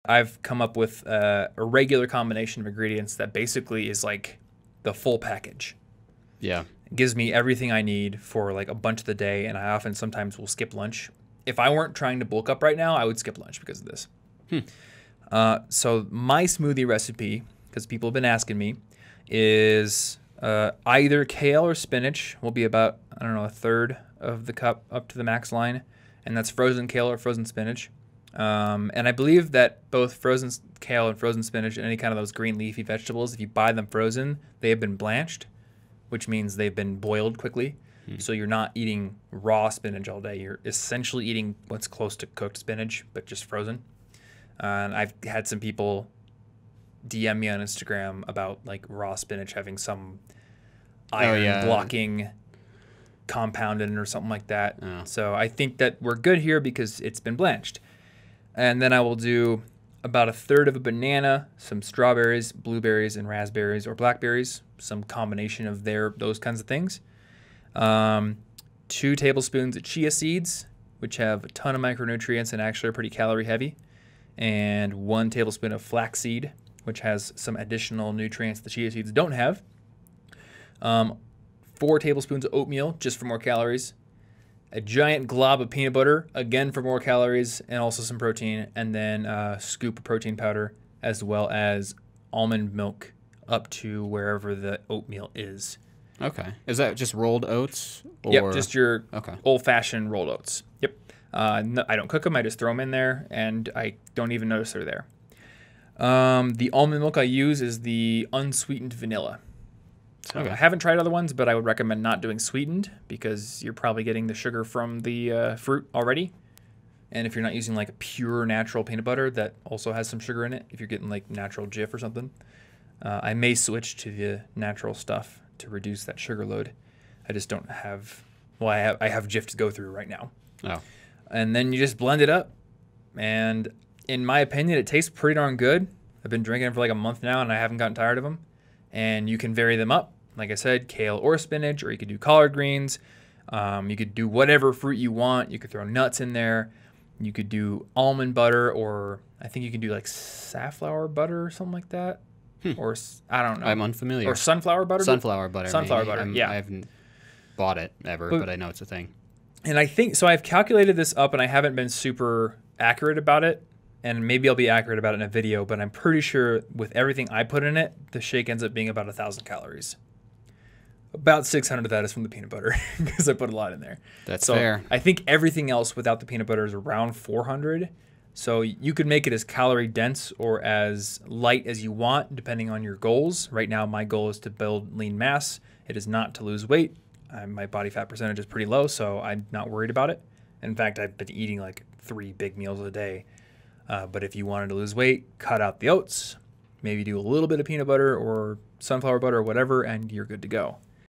I've come up with a regular combination of ingredients that basically is like the full package. Yeah. It gives me everything I need for like a bunch of the day, and I often sometimes will skip lunch. If I weren't trying to bulk up right now, I would skip lunch because of this. So my smoothie recipe, because people have been asking me, is either kale or spinach will be about, I don't know, a third of the cup up to the max line, and that's frozen kale or frozen spinach. And I believe that both frozen kale and frozen spinach and any kind of those green leafy vegetables, if you buy them frozen, they have been blanched, which means they've been boiled quickly. So you're not eating raw spinach all day. You're essentially eating what's close to cooked spinach, but just frozen. And I've had some people DM me on Instagram about like raw spinach having some iron blocking compound in it or something like that. So I think that we're good here because it's been blanched. And then I will do about a third of a banana, some strawberries, blueberries, and raspberries or blackberries, some combination of those kinds of things. 2 tablespoons of chia seeds, which have a ton of micronutrients and actually are pretty calorie heavy. And 1 tablespoon of flaxseed, which has some additional nutrients the chia seeds don't have. 4 tablespoons of oatmeal, just for more calories. A giant glob of peanut butter, again for more calories and also some protein. And then a scoop of protein powder, as well as almond milk up to wherever the oatmeal is. Okay. Is that just rolled oats? Or... Yep, just your old-fashioned rolled oats. Yep. No, I don't cook them. I just throw them in there, and I don't even notice they're there. The almond milk I use is the unsweetened vanilla. So I haven't tried other ones, but I would recommend not doing sweetened because you're probably getting the sugar from the fruit already. And if you're not using like a pure natural peanut butter that also has some sugar in it, if you're getting like natural Jif or something, I may switch to the natural stuff to reduce that sugar load. I just don't have, well, I have Jif to go through right now. Oh. And then you just blend it up. And in my opinion, it tastes pretty darn good. I've been drinking it for like a month now, and I haven't gotten tired of them. And you can vary them up. Like I said, kale or spinach, or you could do collard greens. You could do whatever fruit you want. You could throw nuts in there. You could do almond butter, or I think you can do like safflower butter or something like that. Or I don't know. I'm unfamiliar. Or sunflower butter? Sunflower butter. Sunflower butter, yeah. I haven't bought it ever, but I know it's a thing. And I think, so I've calculated this up, and I haven't been super accurate about it. And maybe I'll be accurate about it in a video, but I'm pretty sure with everything I put in it, the shake ends up being about 1,000 calories. About 600 of that is from the peanut butter because I put a lot in there. That's fair. I think everything else without the peanut butter is around 400. So you could make it as calorie dense or as light as you want, depending on your goals. Right now, my goal is to build lean mass. It is not to lose weight. My body fat percentage is pretty low, so I'm not worried about it. In fact, I've been eating like 3 big meals a day. But if you wanted to lose weight, cut out the oats, maybe do a little bit of peanut butter or sunflower butter or whatever, and you're good to go.